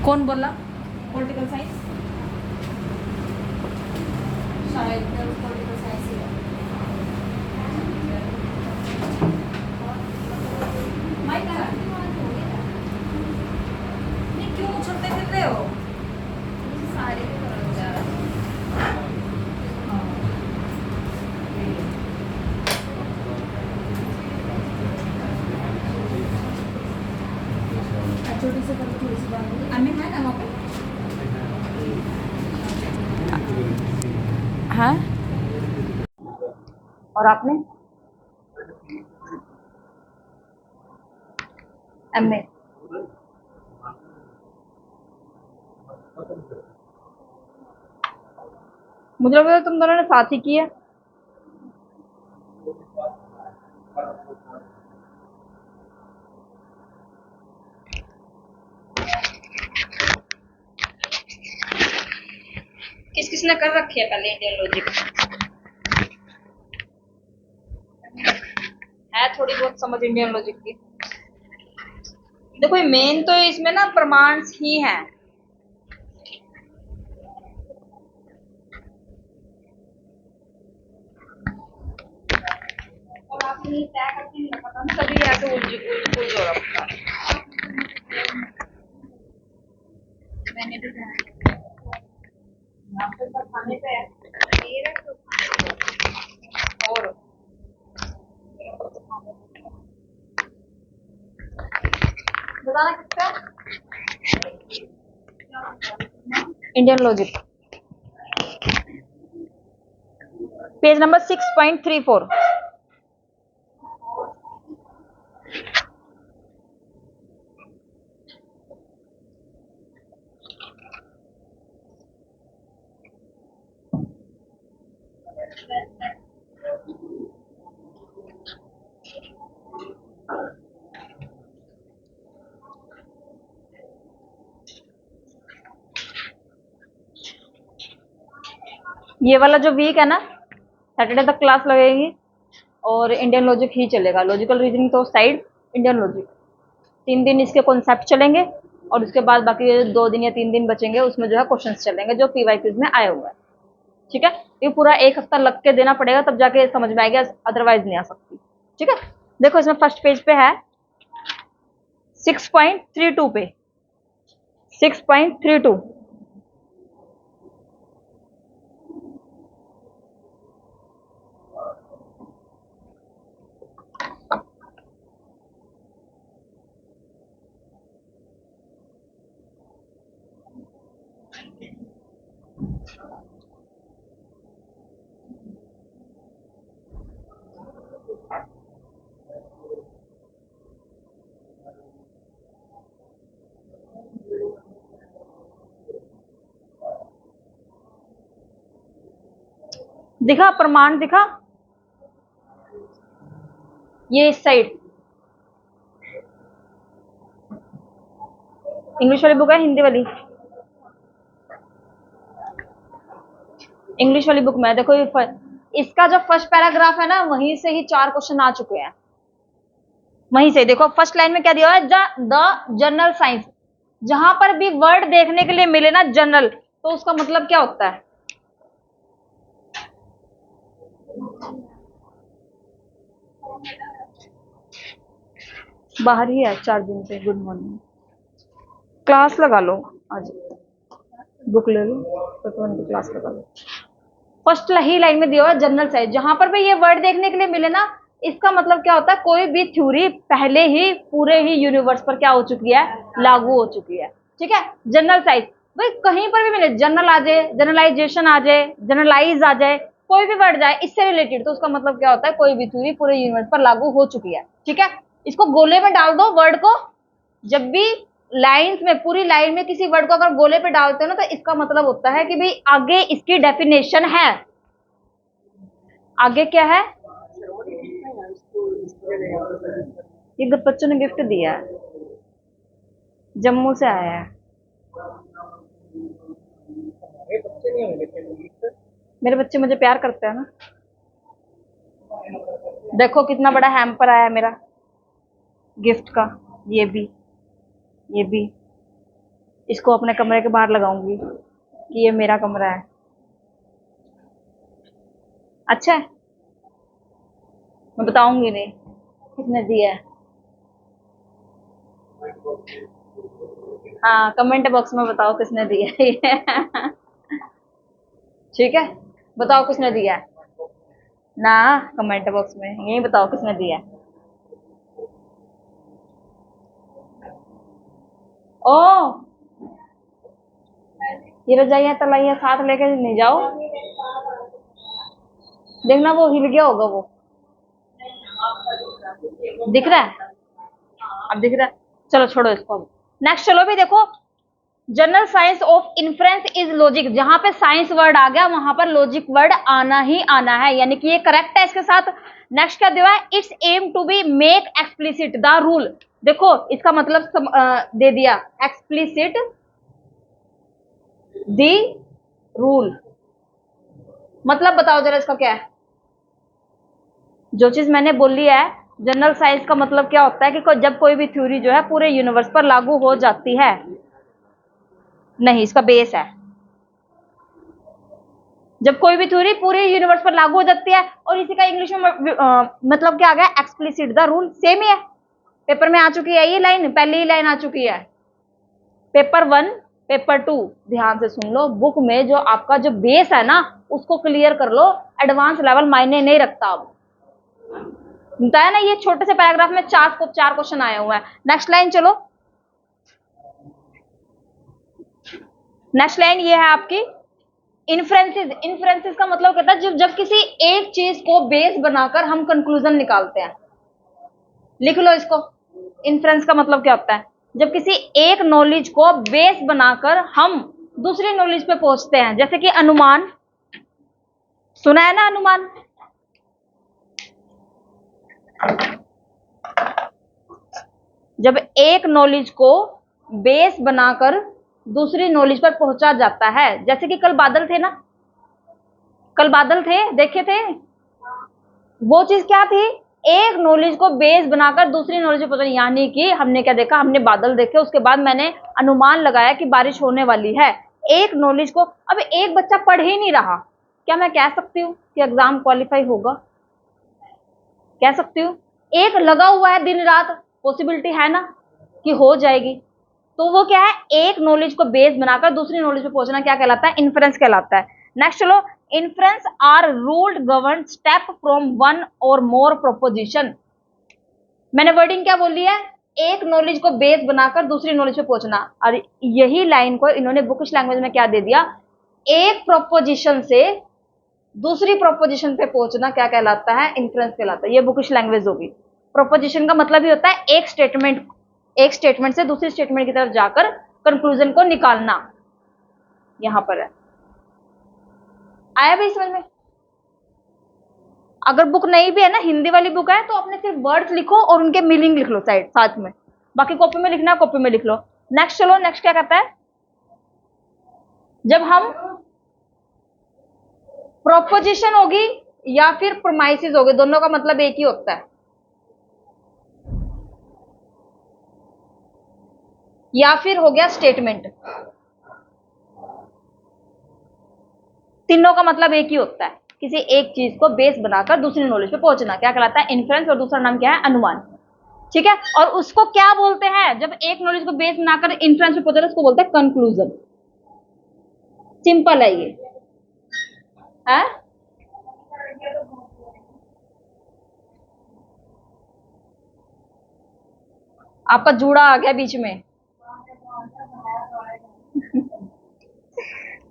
कौन बोला? Political science शायद पॉलिटिकल साइंस ही है। माइक लगा नहीं, क्यों उछलते फिर रहे हो? सारे छोटी से करके थोड़ी सी बात अन्य है ना वहाँ पे। हाँ, और आपने एमए? मुझे लगा तुम दोनों ने साथ ही किया। किस किसने कर रखी है पहले इंडियन लॉजिक? है थोड़ी बहुत समझ इंडियन लॉजिक की। देखो मेन तो इसमें ना प्रमाण ही है। और आपने ये तय करके नहीं रखा था ना, तभी ऐसे उलझ हो रखा। मैंने भी खाने पे और बताना किसका इंडियन लॉजिक पेज नंबर 6.34। ये वाला जो वीक है ना, सैटरडे तक क्लास लगेगी और इंडियन लॉजिक ही चलेगा। लॉजिकल रीजनिंग तो साइड, इंडियन लॉजिक 3 दिन इसके कॉन्सेप्ट चलेंगे और उसके बाद बाकी 2 दिन या 3 दिन बचेंगे, उसमें जो है क्वेश्चंस चलेंगे जो पीवाई क्विज में आए हुए हैं। ठीक है, ये पूरा 1 हफ्ता लग के देना पड़ेगा तब जाके समझ में आएगा, अदरवाइज नहीं आ सकती। ठीक है, देखो इसमें फर्स्ट पेज पे है 6.32 पे 6.32। दिखा प्रमाण दिखा, ये इस साइड इंग्लिश वाली बुक है, हिंदी वाली इंग्लिश वाली बुक में देखो ये इसका जो फर्स्ट पैराग्राफ है ना, वहीं से ही 4 क्वेश्चन आ चुके हैं। वहीं से देखो फर्स्ट लाइन में क्या दिया हुआ है, द जनरल साइंस। जहां पर भी वर्ड देखने के लिए मिले ना जनरल, तो उसका मतलब क्या होता है? बाहर ही है 4 दिन से। गुड मॉर्निंग, क्लास लगा लो आज, बुक ले लो तो तुरंत क्लास लगा लो। फर्स्ट ही लाइन में दिया हुआ है जनरल साइंस। जहां पर भी ये वर्ड देखने के लिए मिले ना, इसका मतलब क्या होता है? कोई भी थ्योरी पहले ही पूरे ही यूनिवर्स पर क्या हो चुकी है? लागू हो चुकी है। ठीक है, जनरल साइंस भाई कहीं पर भी मिले, जनरल आ जाए, जनरलाइजेशन आ जाए, जनरलाइज आ जाए, कोई भी वर्ड जाए इससे रिलेटेड, तो उसका मतलब क्या होता है? कोई भी थ्योरी पूरे यूनिवर्स पर लागू हो चुकी है। ठीक है, इसको गोले में डाल दो वर्ड को। जब भी लाइंस में, पूरी लाइन में किसी वर्ड को अगर गोले पे डालते हो ना, तो इसका मतलब होता है कि भाई आगे इसकी डेफिनेशन है। आगे क्या है? ये बच्चों ने गिफ्ट दिया है, जम्मू से आया है। मेरे बच्चे मुझे प्यार करते हैं ना। देखो कितना बड़ा हैम्पर आया मेरा गिफ्ट का। ये भी, ये भी, इसको अपने कमरे के बाहर लगाऊंगी कि ये मेरा कमरा है। अच्छा है, मैं बताऊंगी नहीं किसने दिया है। हाँ, कमेंट बॉक्स में बताओ किसने दिया है ये। ठीक है, बताओ किसने दिया है ना, कमेंट बॉक्स में यही बताओ किसने दिया है। ओ, ये रजाइयाँ तलाइयाँ साथ लेके नहीं जाओ, देखना वो हिल गया होगा वो। दिख रहा है, अब दिख रहा है। चलो छोड़ो इसको अब। नेक्स्ट चलो भी देखो, general science of inference is logic. जहां पे साइंस वर्ड आ गया वहां पर लॉजिक वर्ड आना ही आना है, यानी कि ये करेक्ट है इसके साथ। नेक्स्ट क्या दिया है, it's aim to be make explicit the rule. देखो इसका मतलब दे दिया, एक्सप्लिसिट द रूल। मतलब बताओ जरा इसका क्या है। जो चीज मैंने बोली है, जनरल साइंस का मतलब क्या होता है कि जब कोई भी थ्योरी जो है पूरे यूनिवर्स पर लागू हो जाती है। नहीं, इसका बेस है, जब कोई भी थ्योरी पूरे यूनिवर्स पर लागू हो जाती है। और इसी का इंग्लिश में मतलब क्या आ गया, एक्सप्लिसिट द रूल। सेम ही है, पेपर में आ चुकी है ये लाइन, पहली ही लाइन आ चुकी है पेपर 1 पेपर 2। ध्यान से सुन लो, बुक में जो आपका जो बेस है ना उसको क्लियर कर लो, एडवांस लेवल मायने नहीं रखता। अब बताया ना, ये छोटे से पैराग्राफ में चार क्वेश्चन आए हुए हैं। नेक्स्ट लाइन चलो, नेक्स्ट लाइन ये है आपकी इन्फ्रेंसेस। इन्फ्रेंसेस का मतलब कहता है जब किसी एक चीज को बेस बनाकर हम कंक्लूजन निकालते हैं। लिख लो इसको, इन्फ्रेंस का मतलब क्या होता है, जब किसी एक नॉलेज को बेस बनाकर हम दूसरी नॉलेज पे पहुंचते हैं। जैसे कि अनुमान, सुना है ना अनुमान। जब एक नॉलेज को बेस बनाकर दूसरी नॉलेज पर पहुंचा जाता है, जैसे कि कल बादल थे ना, कल बादल थे, देखे थे, वो चीज क्या थी, एक नॉलेज को बेस बनाकर दूसरी नॉलेज पर पहुंचा। यानी कि हमने क्या देखा, हमने बादल देखे, उसके बाद मैंने अनुमान लगाया कि बारिश होने वाली है। एक नॉलेज को, अब एक बच्चा पढ़ ही नहीं रहा, क्या मैं कह सकती हूँ कि एग्जाम क्वालिफाई होगा? कह सकती हूँ। एक लगा हुआ है दिन रात, पॉसिबिलिटी है ना कि हो जाएगी। तो वो क्या है, एक नॉलेज को बेस बनाकर दूसरी नॉलेज पे पहुंचना क्या कहलाता है, इन्फ्रेंस कहलाता है। नेक्स्ट चलो, inference are ruled govern step from one or more proposition. मैंने वर्डिंग क्या बोली है, एक नॉलेज को बेस बनाकर दूसरी नॉलेज पे पहुंचना। और यही लाइन को इन्होंने बुकिश लैंग्वेज में क्या दे दिया, एक प्रोपोजिशन से दूसरी प्रोपोजिशन पे पहुंचना क्या कहलाता है, इन्फ्रेंस कहलाता है। ये बुकिश लैंग्वेज होगी। प्रोपोजिशन का मतलब ही होता है एक स्टेटमेंट से दूसरी स्टेटमेंट की तरफ जाकर कंक्लूजन को निकालना। यहां पर है, आया भाई समझ में। अगर बुक नहीं भी है ना, हिंदी वाली बुक है, तो अपने सिर्फ वर्ड्स लिखो और उनके मीनिंग लिख लो साइड साथ में, बाकी कॉपी में लिखना है कॉपी में लिख लो। नेक्स्ट चलो, नेक्स्ट क्या कहता है, जब हम प्रोपोजिशन होगी या फिर प्रोमाइसिस होगी, दोनों का मतलब एक ही होता है, या फिर हो गया स्टेटमेंट, तीनों का मतलब एक ही होता है। किसी एक चीज को बेस बनाकर दूसरी नॉलेज पे पहुंचना क्या कहलाता है, इन्फ्रेंस, और दूसरा नाम क्या है, अनुमान। ठीक है, और उसको क्या बोलते हैं, जब एक नॉलेज को बेस बनाकर इन्फ्रेंस पे पहुंचना, उसको बोलते हैं कंक्लूजन। सिंपल है ये है। आपका जूड़ा आ गया बीच में।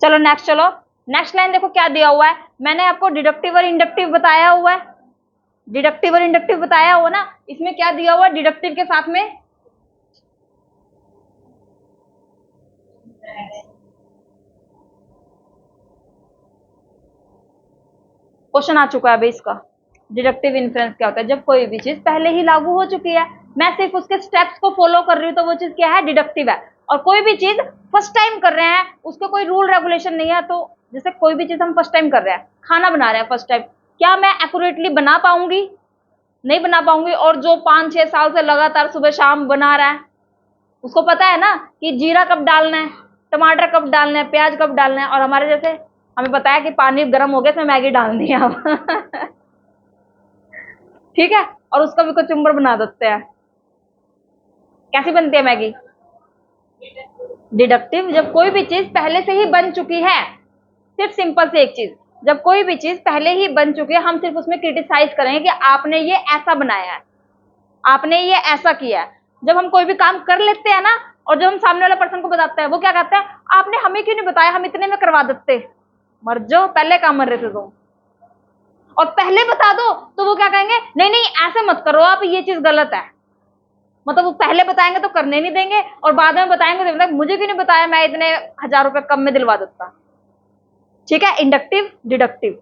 चलो नेक्स्ट, चलो नेक्स्ट लाइन देखो क्या दिया हुआ है। मैंने आपको डिडक्टिव और इंडक्टिव बताया हुआ है, डिडक्टिव और इंडक्टिव बताया हुआ ना, इसमें क्या दिया हुआ है, डिडक्टिव के साथ में क्वेश्चन आ चुका है अभी इसका। डिडक्टिव इन्फ्रेंस क्या होता है, जब कोई भी चीज पहले ही लागू हो चुकी है, मैं सिर्फ उसके स्टेप्स को फॉलो कर रही हूं, तो वो चीज क्या है, डिडक्टिव है। और कोई भी चीज फर्स्ट टाइम कर रहे हैं, उसका कोई रूल रेगुलेशन नहीं है, तो जैसे कोई भी चीज हम फर्स्ट टाइम कर रहे हैं, खाना बना रहे हैं फर्स्ट टाइम, क्या मैं एक्यूरेटली बना पाऊंगी, नहीं बना पाऊंगी। और जो 5-6 साल से लगातार सुबह शाम बना रहा है, उसको पता है ना कि जीरा कब डालना है, टमाटर कब डालना है, प्याज कब डालना है। और हमारे जैसे हमें पता है कि पानी गर्म हो गया, इसमें मैगी डालनी है अब ठीक है, और उसका भी कचुम्बर बना देते हैं। कैसी बनती है मैगी? डिडक्टिव, जब कोई भी चीज पहले से ही बन चुकी है। सिर्फ सिंपल से एक चीज, जब कोई भी चीज पहले ही बन चुकी है, हम सिर्फ उसमें क्रिटिसाइज करेंगे कि आपने ये ऐसा बनाया है, आपने ये ऐसा किया है। जब हम कोई भी काम कर लेते हैं ना, और जब हम सामने वाला पर्सन को बताते हैं, वो क्या कहता है, आपने हमें क्यों नहीं बताया, हम इतने में करवा देते। मर जाओ, पहले काम मर रहे थे तुम। और पहले बता दो तो वो क्या कहेंगे, नहीं नहीं ऐसे मत करो आप, ये चीज गलत है। मतलब वो पहले बताएंगे तो करने नहीं देंगे, और बाद में बताएंगे तो मतलब मुझे क्यों नहीं बताया, मैं इतने 1000 रुपए कम में दिलवा देता। ठीक है, इंडक्टिव डिडक्टिव।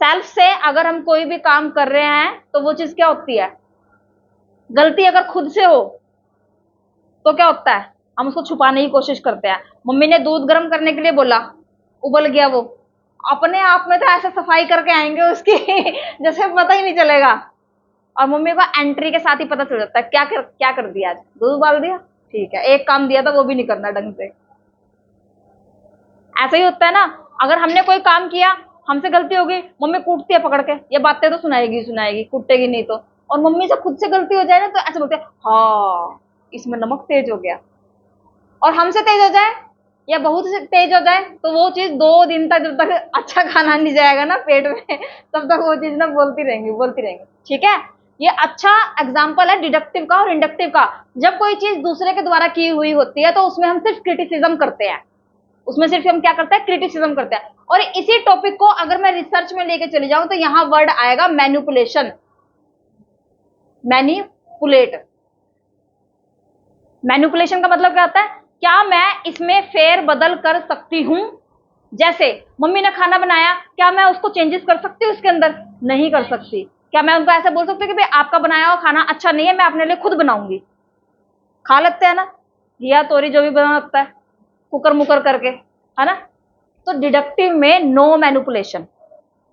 सेल्फ से अगर हम कोई भी काम कर रहे हैं तो वो चीज क्या होती है, गलती अगर खुद से हो तो क्या होता है, हम उसको छुपाने की कोशिश करते हैं। मम्मी ने दूध गर्म करने के लिए बोला, उबल गया वो, अपने आप में तो ऐसे सफाई करके आएंगे उसकी जैसे पता ही नहीं चलेगा। और मम्मी को एंट्री के साथ ही पता चल जाता है क्या कर दिया, आज दूध उबाल दिया, ठीक है, एक काम दिया था वो भी नहीं करना ढंग से। ऐसा ही होता है ना, अगर हमने कोई काम किया, हमसे गलती हो गई, मम्मी कूटती है पकड़ के, ये बातें तो सुनाएगी, कूटेगी नहीं तो। और मम्मी से खुद से गलती हो जाए ना तो ऐसे बोलते हैं, हाँ इसमें नमक तेज हो गया। और हमसे तेज हो जाए या बहुत से तेज हो जाए तो वो चीज 2 दिन तक, जब तक अच्छा खाना नहीं जाएगा ना पेट में तब तक वो चीज ना बोलती रहेंगी। ठीक है, ये अच्छा एग्जाम्पल है डिडक्टिव का और इंडक्टिव का। जब कोई चीज दूसरे के द्वारा की हुई होती है तो उसमें हम सिर्फ क्रिटिसिज्म करते हैं, उसमें सिर्फ हम क्या करते हैं, क्रिटिसिज्म करते हैं। और इसी टॉपिक को अगर मैं रिसर्च में लेके चली जाऊं तो यहां वर्ड आएगा मैनिपुलेशन। मैनिपुलेट, मैनिपुलेशन का मतलब क्या होता है, क्या मैं इसमें फेर बदल कर सकती हूं। जैसे मम्मी ने खाना बनाया, क्या मैं उसको चेंजेस कर सकती हूँ उसके अंदर, नहीं कर सकती। क्या मैं उनको ऐसा बोल सकती हूँ कि भाई आपका बनाया हुआ खाना अच्छा नहीं है, मैं अपने लिए खुद बनाऊंगी। खा लेते हैं ना, घिया तोरी जो भी बना लगता है कुकर मुकर करके, है ना। तो डिडक्टिव में नो मैनिपुलेशन,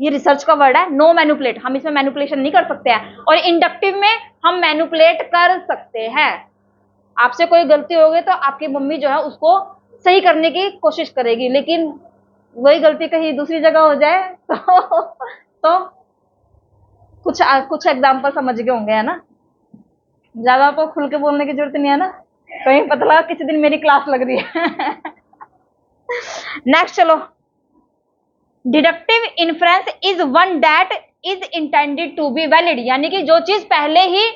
ये रिसर्च का वर्ड है, नो मैनिपुलेट, हम इसमें मैनिपुलेशन नहीं कर सकते हैं। और इंडक्टिव में हम मैनिपुलेट कर सकते हैं। आपसे कोई गलती हो गई तो आपकी मम्मी जो है उसको सही करने की कोशिश करेगी, लेकिन वही गलती कहीं दूसरी जगह हो जाए तो कुछ कुछ एग्जाम्पल समझ गए होंगे, है ना। ज्यादा आपको खुल के बोलने की जरूरत नहीं है ना, कहीं पता लगा किसी दिन मेरी क्लास लग रही है नेक्स्ट चलो, deductive inference is one that is intended to be valid, यानी कि जो चीज पहले ही,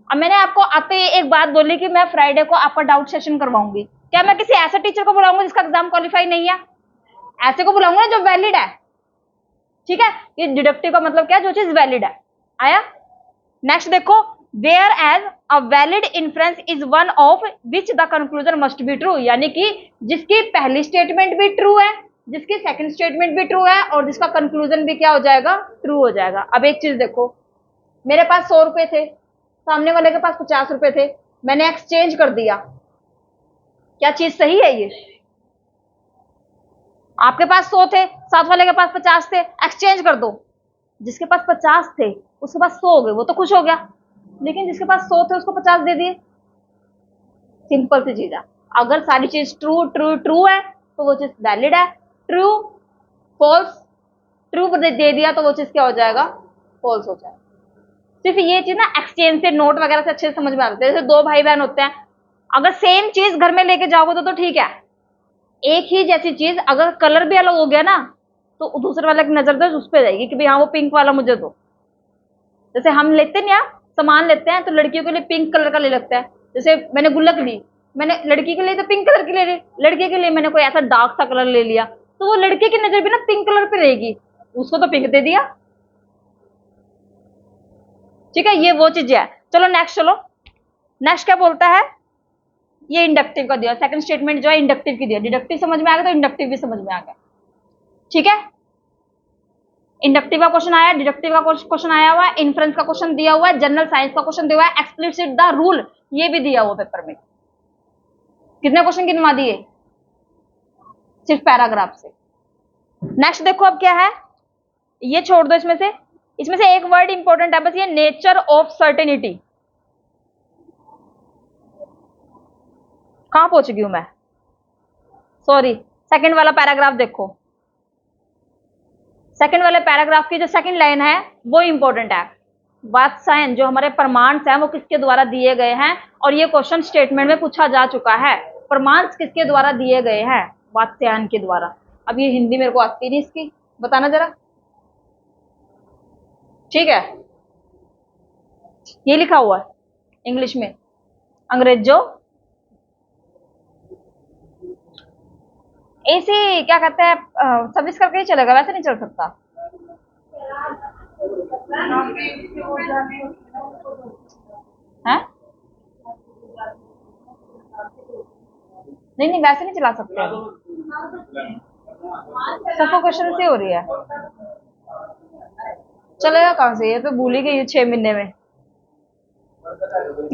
अब मैंने आपको आते ही एक बात बोली कि मैं फ्राइडे को आपका डाउट सेशन करवाऊंगी, क्या मैं किसी ऐसे टीचर को बुलाऊंगा जिसका एग्जाम क्वालिफाई नहीं है, ऐसे को बुलाऊंगा जो वैलिड है। ठीक है, ये डिडक्टिव का मतलब क्या है, जो चीज वैलिड है। आया, नेक्स्ट देखो, whereas a valid inference is one of which the conclusion must be true, यानी कि जिसकी पहली स्टेटमेंट भी ट्रू है, जिसकी सेकंड स्टेटमेंट भी ट्रू है, और जिसका कंक्लूजन भी क्या हो जाएगा, ट्रू हो जाएगा। अब एक चीज देखो, मेरे पास 100 रुपए थे, सामने वाले के पास 50 रुपए थे, मैंने एक्सचेंज कर दिया, क्या चीज सही है ये? आपके पास 100 थे, साथ वाले के पास 50 थे, एक्सचेंज कर दो, जिसके पास 50 थे उसके पास 100 हो गए, वो तो खुश हो गया, लेकिन जिसके पास 100 थे उसको 50 दे दिए। सिंपल सी चीज है, अगर सारी चीज ट्रू ट्रू ट्रू है तो वो चीज वैलिड है, ट्रू फॉल्स, ट्रू दे दिया तो वो चीज क्या हो जाएगा, फॉल्स हो जाएगा। सिर्फ ये चीज ना एक्सचेंज से, नोट वगैरह से अच्छे से समझ में आते हैं। जैसे 2 भाई बहन होते हैं, अगर सेम चीज घर में लेके जाओगे तो ठीक है, एक ही जैसी चीज अगर कलर भी अलग हो गया ना तो दूसरे वाले की नजर तो उस पर जाएगी कि भाई हाँ वो पिंक वाला मुझे दो। जैसे हम लेते हैं ना सामान लेते हैं तो लड़कियों के लिए पिंक कलर का ले लगता है, जैसे मैंने गुल्लक ली, मैंने लड़की के लिए तो पिंक कलर की ले ली, लड़के के लिए मैंने कोई ऐसा डार्क सा कलर ले लिया, तो वो लड़के की नजर भी ना पिंक कलर पे रहेगी, उसको तो पिंक दे दिया। ठीक है, ये वो चीज है। चलो नेक्स्ट, चलो नेक्स्ट क्या बोलता है, ये इंडक्टिव का दिया, सेकंड स्टेटमेंट जो है इंडक्टिव की दिया, डिडक्टिव समझ में आ गया तो इंडक्टिव भी समझ में आ गया। ठीक है, इंडक्टिव का क्वेश्चन आया, डिडक्टिव का क्वेश्चन आया हुआ है, इन्फ्रेंस का क्वेश्चन दिया हुआ है, जनरल साइंस का क्वेश्चन दिया हुआ है, एक्सप्लिसिट द रूल ये भी दिया हुआ पेपर में। कितने क्वेश्चन गिनवा दिए, सिर्फ पैराग्राफ से। नेक्स्ट देखो अब क्या है, ये छोड़ दो, इसमें से एक वर्ड इंपॉर्टेंट है बस, ये नेचर ऑफ सर्टेनिटी। कहां पहुंच गई हूं मैं, सॉरी। सेकंड वाला पैराग्राफ देखो, सेकंड वाले पैराग्राफ की जो सेकंड लाइन है वो इंपॉर्टेंट है। वात्स्यायन जो हमारे प्रमाण है वो किसके द्वारा दिए गए हैं, और ये क्वेश्चन स्टेटमेंट में पूछा जा चुका है। प्रमाण किसके द्वारा दिए गए हैं, वात्स्यायन के द्वारा। अब ये हिंदी मेरे को आती नहीं इसकी, बताना जरा, ठीक है। ये लिखा हुआ है इंग्लिश में, अंग्रेजों ऐसे क्या कहते हैं, सर्विस करके ही चलेगा, वैसे नहीं चल सकता। है नहीं नहीं, वैसे नहीं चला सकते, सफोकेशन से हो रही है। चलेगा कहां से, ये तो भूल ही गई हूँ 6 महीने में।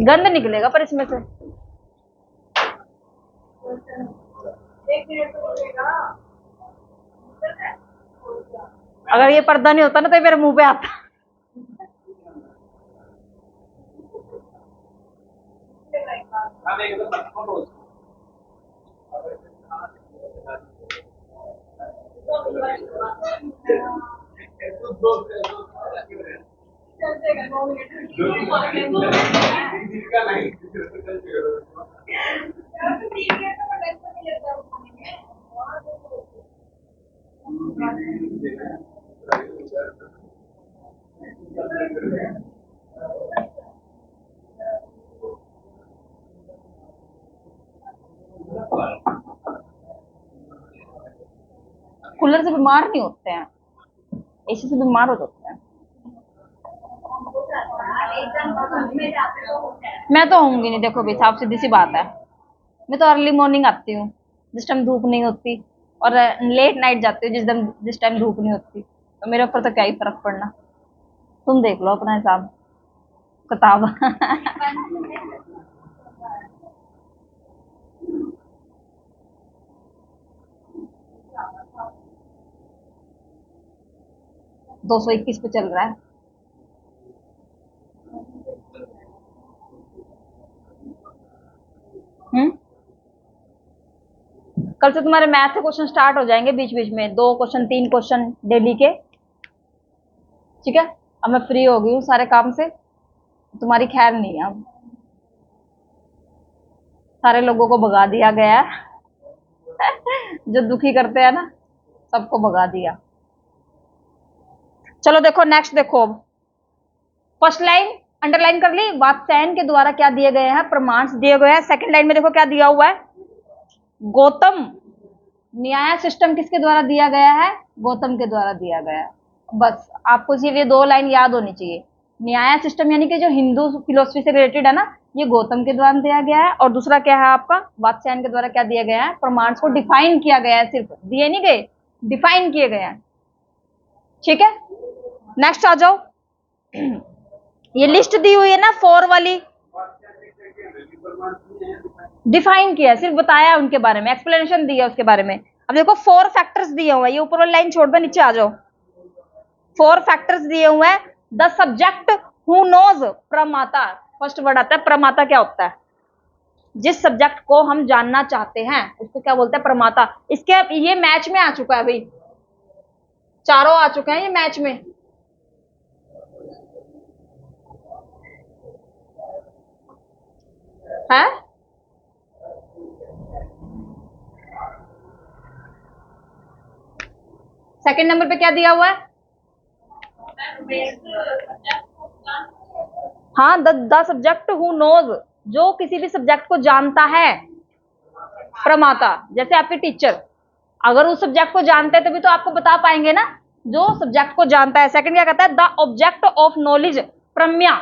गंद निकलेगा पर इसमें से। अगर ये पर्दा नहीं होता ना तो मेरे मुंह पे आता। कूलर से बीमार नहीं होते हैं, एसी से बीमार हो जाते हैं। मैं तो होंगी नहीं, देखो भाई साफ सीधी सी बात है। मैं तो अर्ली मॉर्निंग आती हूँ जिस टाइम धूप नहीं होती, और लेट नाइट जाती हूँ जिस टाइम धूप नहीं होती, तो मेरे ऊपर तो क्या ही फर्क पड़ना। तुम देख लो अपना हिसाब किताब। 221 पे चल रहा है। कल से तुम्हारे मैथ के क्वेश्चन स्टार्ट हो जाएंगे बीच बीच में, 2 क्वेश्चन 3 क्वेश्चन डेली के, ठीक है। अब मैं फ्री हो गई हूँ सारे काम से, तुम्हारी खैर नहीं है अब। सारे लोगों को भगा दिया गया है। जो दुखी करते हैं ना, सबको भगा दिया। चलो देखो नेक्स्ट, देखो अब फर्स्ट लाइन अंडरलाइन कर ली, वात्स्यायन के द्वारा क्या दिए गए हैं, प्रमाण दिए गए हैं। सेकंड लाइन में देखो क्या दिया हुआ है, गौतम न्याय सिस्टम किसके द्वारा दिया गया है, गौतम के द्वारा दिया गया है। बस आपको सिर्फ ये 2 लाइन याद होनी चाहिए। न्याय सिस्टम यानी कि जो हिंदू फिलोसफी से रिलेटेड है ना, ये गौतम के द्वारा दिया गया है। और दूसरा क्या है आपका, वात्स्यायन के द्वारा क्या दिया गया है, प्रमाण को डिफाइन किया गया है, सिर्फ दिए नहीं गए, डिफाइन किए गए हैं, ठीक है। नेक्स्ट आ जाओ। ये लिस्ट दी हुई है ना 4 वाली, डिफाइन किया, सिर्फ बताया उनके बारे में, एक्सप्लेनेशन दिया उसके बारे में। अब देखो 4 फैक्टर्स दिए हुए हैं, ये ऊपर वाली लाइन छोड़ दो, नीचे आ जाओ। 4 फैक्टर्स दिए हुए हैं। द सब्जेक्ट हु नोज, प्रमाता, फर्स्ट वर्ड आता है प्रमाता। क्या होता है, जिस सब्जेक्ट को हम जानना चाहते हैं उसको क्या बोलते हैं, प्रमाता। इसके ये मैच में आ चुका है भाई, चारों आ चुके हैं ये मैच में। है सेकंड नंबर पे क्या दिया हुआ है, हाँ, द सब्जेक्ट हु नोज, जो किसी भी सब्जेक्ट को जानता है, प्रमाता। जैसे आपके टीचर अगर उस सब्जेक्ट को जानते हैं तभी तो आपको बता पाएंगे ना, जो सब्जेक्ट को जानता है। सेकंड क्या कहता है, द ऑब्जेक्ट ऑफ नॉलेज, प्रम्या।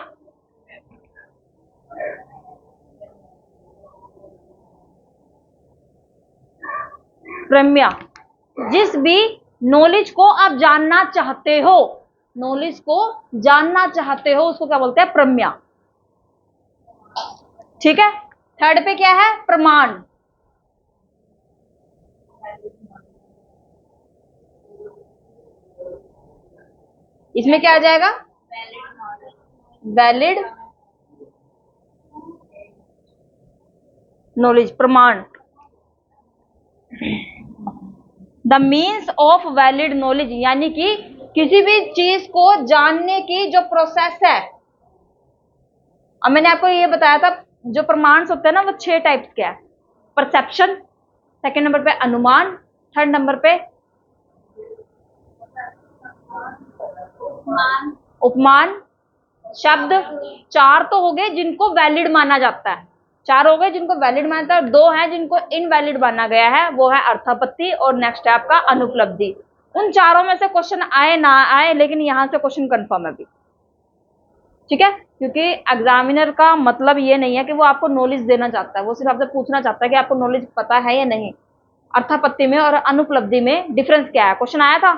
प्रम्या, जिस भी नॉलेज को आप जानना चाहते हो, नॉलेज को जानना चाहते हो उसको क्या बोलते हैं, प्रम्या, ठीक है। थर्ड पे क्या है, प्रमाण। इसमें क्या आ जाएगा, वैलिड नॉलेज, प्रमाण। The means of valid knowledge, यानी कि किसी भी चीज को जानने की जो प्रोसेस है। अब मैंने आपको ये बताया था जो प्रमाण होते हैं ना वो 6 टाइप्स के हैं। परसेप्शन, सेकंड नंबर पे अनुमान, थर्ड नंबर पे उपमान, शब्द। 4 तो हो गए जिनको वैलिड माना जाता है, 4 हो गए जिनको वैलिड माना जाता है, और 2 हैं जिनको इनवैलिड माना गया है, वो है अर्थापत्ति और नेक्स्ट है आपका अनुपलब्धि। उन चारों में से क्वेश्चन आए ना आए, लेकिन यहां से क्वेश्चन कंफर्म है अभी, ठीक है, क्योंकि एग्जामिनर का मतलब ये नहीं है कि वो आपको नॉलेज देना चाहता है, वो सिर्फ आपसे पूछना चाहता है कि आपको नॉलेज पता है या नहीं। अर्थापत्ति में और अनुपलब्धि में डिफरेंस क्या है, क्वेश्चन आया था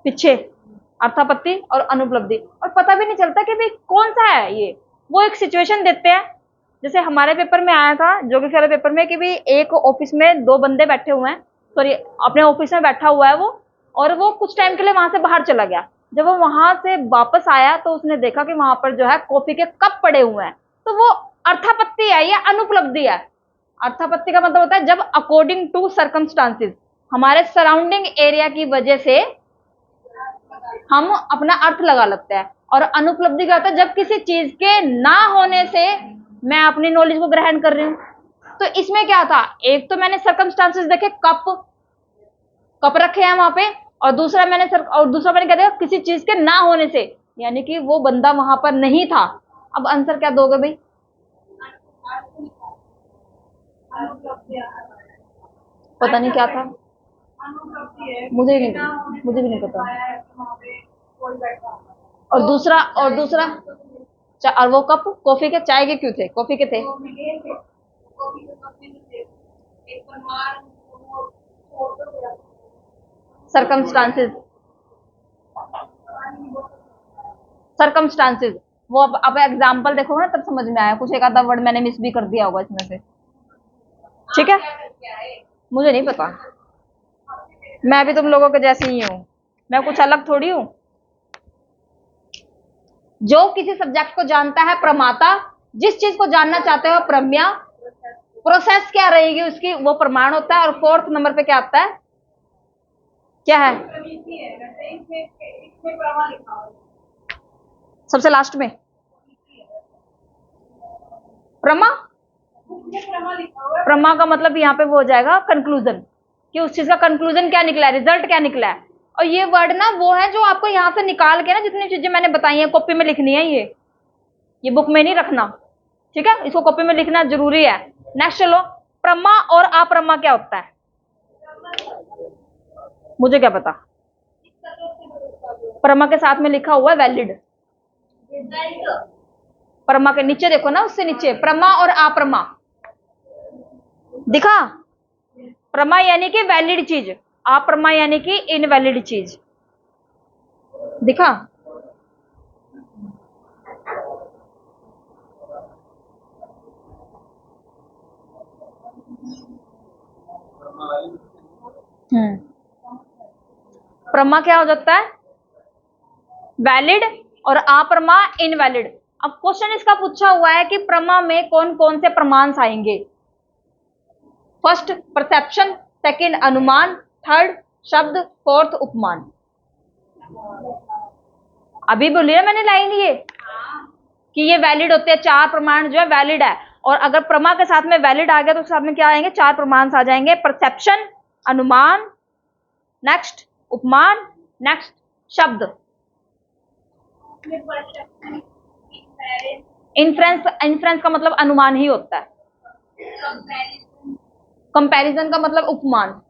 पीछे, अर्थापत्ति और अनुपलब्धि, और पता भी नहीं चलता कि भाई कौन सा है ये। वो एक सिचुएशन देते हैं, जैसे हमारे पेपर में आया था ज्योग्राफी वाले पेपर में कि भाई एक ऑफिस में 2 बंदे बैठे हुए हैं, सॉरी अपने ऑफिस में बैठा हुआ है वो, और वो कुछ टाइम के लिए वहां से बाहर चला गया। जब वो वहां से वापस आया तो उसने देखा कि वहां पर जो है कॉफी के कप पड़े हुए हैं, तो वो अर्थापत्ति है या अनुपलब्धि है। अर्थापत्ति का मतलब होता है जब अकॉर्डिंग टू सर्कमस्टांसिस, हमारे सराउंडिंग एरिया की वजह से हम अपना अर्थ लगा लेते हैं, और अनुपलब्धि क्या होता है जब किसी चीज के ना होने से मैं अपनी नॉलेज को ग्रहण कर रही हूं। तो इसमें क्या था, एक तो मैंने सर्कमस्टांसेस देखे, कप कप रखे हैं वहां पे, और दूसरा मैंने क्या देखा, किसी चीज के ना होने से, यानी कि वो बंदा वहां पर नहीं था। अब आंसर क्या दोगे भाई, पता नहीं क्या था, मुझे भी नहीं पता। और दूसरा और वो कप कॉफी के, चाय के क्यों थे, कॉफी के थे। सर्कमस्टांसेस, सर्कमस्टांसेस, वो अब एग्जाम्पल देखोगे ना तब समझ में आया, कुछ एक आधा वर्ड मैंने मिस भी कर दिया होगा इसमें से, ठीक है, मुझे नहीं पता, मैं भी तुम लोगों के जैसी ही हूं, मैं कुछ अलग थोड़ी हूं। जो किसी सब्जेक्ट को जानता है प्रमाता, जिस चीज को जानना चाहते हो प्रम्या, प्रोसेस क्या रहेगी उसकी वो प्रमाण होता है, और 4th नंबर पे क्या आता है, क्या है सबसे लास्ट में, प्रमा। प्रमा का मतलब यहाँ पे वो हो जाएगा कंक्लूजन, कि उस चीज का कंक्लूजन क्या निकला है, रिजल्ट क्या निकला है। और ये वर्ड ना वो है जो आपको यहाँ से निकाल के ना, जितनी चीजें मैंने बताई हैं कॉपी में लिखनी है, ये बुक में नहीं रखना, ठीक है, इसको कॉपी में लिखना जरूरी है। नेक्स्ट चलो, प्रमा और अप्रमा क्या होता है, मुझे क्या पता। प्रमा के साथ में लिखा हुआ है वैलिड, प्रमा के नीचे देखो ना, उससे नीचे प्रमा और अप्रमा दिखा, प्रमा यानी कि वैलिड चीज, अप्रमा यानी कि इनवैलिड चीज, दिखा। प्रमा क्या हो जाता है, वैलिड, और अप्रमा इनवैलिड। अब क्वेश्चन इसका पूछा हुआ है कि प्रमा में कौन कौन से प्रमाण आएंगे, फर्स्ट परसेप्शन, सेकंड अनुमान, थर्ड शब्द, फोर्थ उपमान। अभी बोली ना मैंने लाइन ये कि ये वैलिड होते हैं, 4 प्रमाण जो है वैलिड है, और अगर प्रमा के साथ में वैलिड आ गया तो साथ में क्या आएंगे, 4 प्रमाण आ जाएंगे, परसेप्शन, अनुमान, नेक्स्ट उपमान, नेक्स्ट शब्द। इन्फ्रेंस का मतलब अनुमान ही होता है, कंपैरिजन का मतलब उपमान।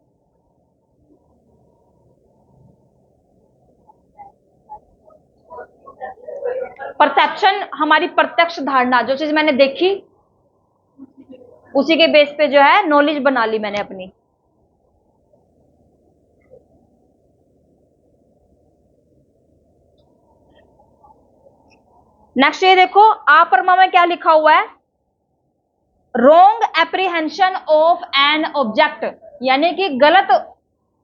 परसेप्शन हमारी प्रत्यक्ष धारणा, जो चीज मैंने देखी उसी के बेस पे जो है नॉलेज बना ली मैंने अपनी। नेक्स्ट ये देखो, अप्रमा में क्या लिखा हुआ है, रोंग एप्रीहेंशन ऑफ एन ऑब्जेक्ट, यानी कि गलत,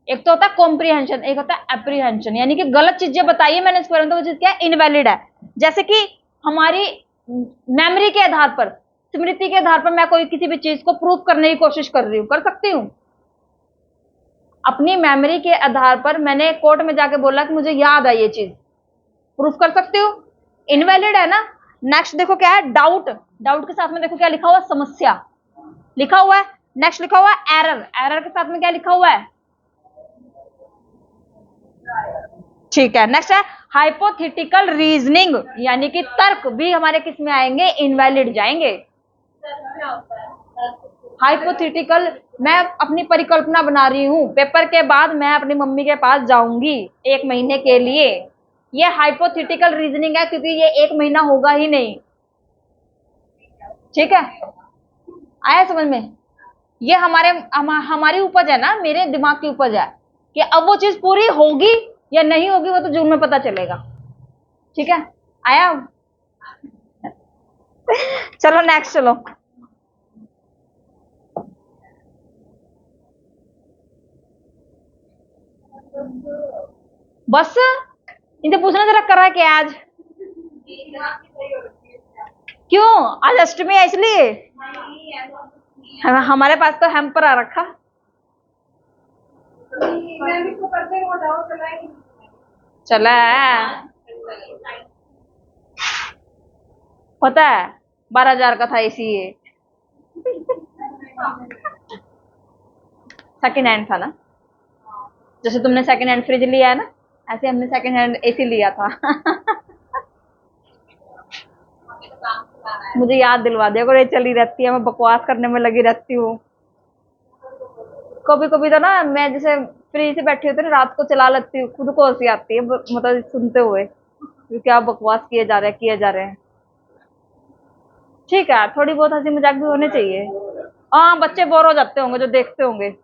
एक तो होता है कॉम्प्रीहेंशन, एक होता है एप्रीहेंशन, यानी कि गलत चीजें बताइए मैंने इसके बारे में, तो वो चीज क्या है, इनवैलिड है। जैसे कि हमारी मेमोरी के आधार पर स्मृति के आधार पर मैं कोई किसी भी चीज को प्रूव करने की कोशिश कर रही हूं, कर सकती हूँ। अपनी मेमोरी के आधार पर मैंने कोर्ट में जाके बोला कि मुझे याद है ये चीज, प्रूफ कर सकती हूँ, इनवैलिड है ना। नेक्स्ट देखो क्या है, डाउट। डाउट के साथ में देखो क्या लिखा हुआ, समस्या लिखा हुआ है। नेक्स्ट लिखा हुआ है एरर। एरर के साथ में क्या लिखा हुआ है, ठीक है। नेक्स्ट है हाइपोथेटिकल रीजनिंग, यानी कि तर्क भी हमारे किस में आएंगे, इनवैलिड जाएंगे। हाइपोथेटिकल, मैं अपनी परिकल्पना बना रही हूं, पेपर के बाद मैं अपनी मम्मी के पास जाऊंगी 1 महीने के लिए, ये हाइपोथेटिकल रीजनिंग है, क्योंकि ये 1 महीना होगा ही नहीं, ठीक है। आया समझ में, ये हमारी उपज है ना, मेरे दिमाग की उपज है कि अब वो चीज पूरी होगी या नहीं होगी, वो तो जून में पता चलेगा, ठीक है। आया चलो नेक्स्ट, चलो बस इनसे पूछना जरा, करा क्या आज, क्यों आज अष्टमी है इसलिए। हमारे पास तो हेम्पर आ रखा, चला है, पता है 12,000 का था इसी ये, सेकेंड हैंड था ना, जैसे तुमने सेकेंड हैंड फ्रिज लिया है ना, ऐसे हमने सेकेंड हैंड एसी लिया था। मुझे याद दिलवा दिया करो, ये चली रहती है, मैं बकवास करने में लगी रहती हूँ। कभी कभी तो ना मैं जैसे फ्री से बैठी होती है ना, रात को चला लेती हूँ, खुद को हंसी आती है, मतलब सुनते हुए क्या बकवास किए जा रहे हैं, किए जा रहे हैं। ठीक है, थोड़ी बहुत हंसी मजाक भी होने चाहिए। हाँ, बच्चे बोर हो जाते होंगे जो देखते होंगे।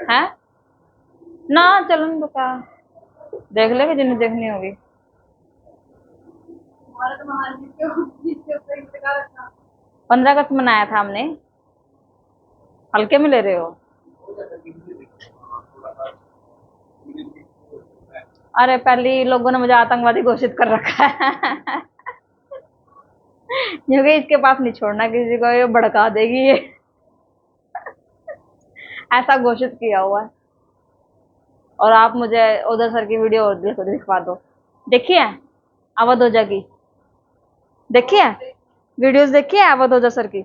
है ना, चलो बता देख लेंगे जिन्हें देखनी होगी। 15 अगस्त मनाया था हमने, हल्के में ले रहे हो। अरे पहले ही लोगों ने मुझे आतंकवादी घोषित कर रखा है। क्योंकि इसके पास नहीं छोड़ना किसी को, ये भड़का देगी ये। ऐसा घोषित किया हुआ है। और आप मुझे उधर सर की वीडियो और दिखवा दो, देखिए अवध ओझा की, देखिए वीडियोस, देखिए अवध ओझा सर की,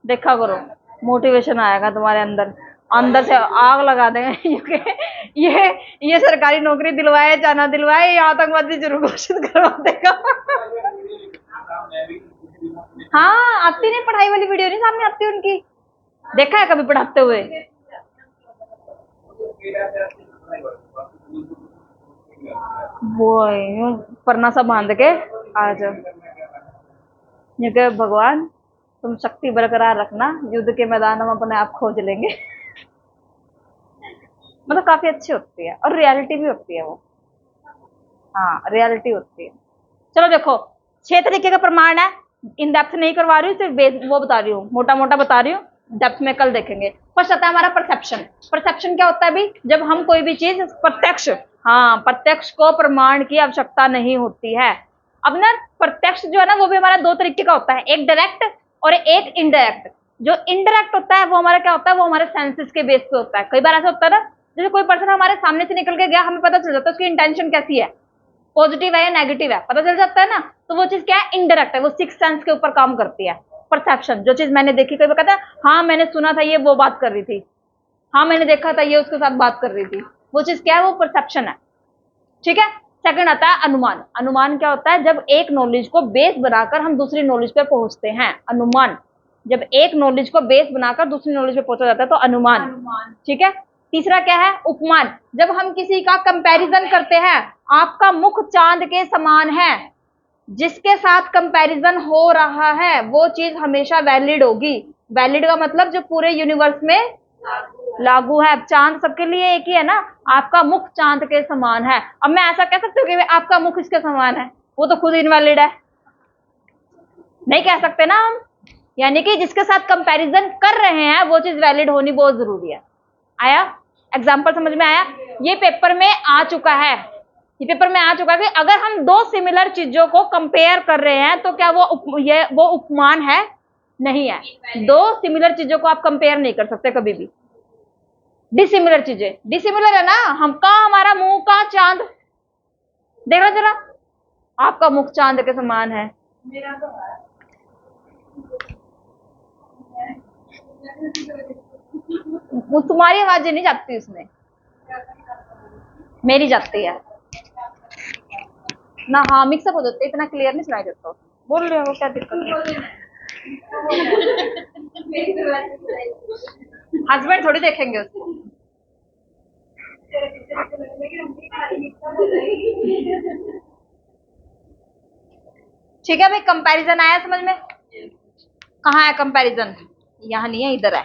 देखा करो, मोटिवेशन आएगा तुम्हारे अंदर, अंदर से आग लगा देंगे। क्योंकि ये सरकारी नौकरी दिलवाए या ना दिलवाए, ये आतंकवादी जरूर घोषित करवा देगा। हाँ, आती नहीं पढ़ाई वाली वीडियो, नहीं सामने आती उनकी, देखा है कभी पढ़ाते हुए। वो परना सा बांध के आज, ये कहे भगवान तुम शक्ति बरकरार रखना, युद्ध के मैदान हम अपने आप खोज लेंगे। मतलब काफी अच्छी होती है और रियलिटी भी होती है वो, हाँ रियलिटी होती है। चलो देखो 6 तरीके का प्रमाण है, इन डेप्थ नहीं करवा रही हूँ, सिर्फ बेस वो बता रही हूँ, मोटा मोटा बता रही हूँ, डेप्थ में कल देखेंगे। फर्स्ट आता है हमारा परसेप्शन। परसेप्शन क्या होता है भाई, जब हम कोई भी चीज प्रत्यक्ष, हाँ प्रत्यक्ष को प्रमाण की आवश्यकता नहीं होती है। अब ना प्रत्यक्ष जो है ना, वो भी हमारा 2 तरीके का होता है, एक डायरेक्ट और एक इनडायरेक्ट। जो इनडायरेक्ट होता है वो हमारा क्या होता है, वो हमारे सेंसेस के बेस पे होता है। कई बार ऐसा होता है ना, जैसे कोई पर्सन हमारे सामने से निकल के गया, हमें पता चल जाता है उसकी इंटेंशन कैसी है, पॉजिटिव है या नेगेटिव है, पता चल जाता है ना, तो वो चीज क्या है, इनडायरेक्ट है, वो 6 सेंस के ऊपर काम करती है। परसेप्शन, जो चीज मैंने देखी, कोई कहता है हाँ मैंने सुना था ये वो बात कर रही थी, हाँ मैंने देखा था ये उसके साथ बात कर रही थी, वो चीज क्या है, वो परसेप्शन है, ठीक है। सेकंड आता है अनुमान। अनुमान क्या होता है, जब एक नॉलेज को बेस बनाकर हम दूसरी नॉलेज पे पहुंचते हैं, अनुमान। जब एक नॉलेज को बेस बनाकर दूसरी नॉलेज पे पहुंचा जाता है तो अनुमान, ठीक है। तीसरा क्या है, उपमान। जब हम किसी का कंपैरिजन करते हैं, आपका मुख चांद के समान है, जिसके साथ कंपैरिजन हो रहा है वो चीज हमेशा वैलिड होगी। वैलिड का मतलब जो पूरे यूनिवर्स में लागू है, चांद सबके लिए एक ही है ना, आपका मुख चांद के समान है। अब मैं ऐसा कह सकती हूँ कि आपका मुख इसके समान है, वो तो खुद इनवैलिड है, नहीं कह सकते ना हम, यानी कि जिसके साथ कंपैरिजन कर रहे हैं वो चीज वैलिड होनी बहुत जरूरी है। आया एग्जाम्पल समझ में आया? ये पेपर में आ चुका है, ये पेपर में आ चुका है कि अगर हम दो सिमिलर चीजों को कंपेयर कर रहे हैं तो क्या वो उपमान है? नहीं है। दो सिमिलर चीजों को आप कंपेयर नहीं कर सकते कभी भी। डिसिमिलर चीजें, डिसिमिलर है ना, हमका हमारा मुंह का चांद, देख लो जरा, आपका मुख चांद के समान है, मेरा तो वो तुम्हारी आवाजें नहीं जाती उसमें, मेरी जाती है ना। हाँ मिक्सअप हो जाते, इतना क्लियर नहीं सुनाई देता। बोल रहे हो क्या दिक्कत है? हस्बैंड थोड़ी देखेंगे उसको। ठीक है भाई, कंपैरिजन आया समझ में? कहाँ है कंपैरिजन? यहाँ नहीं है, इधर है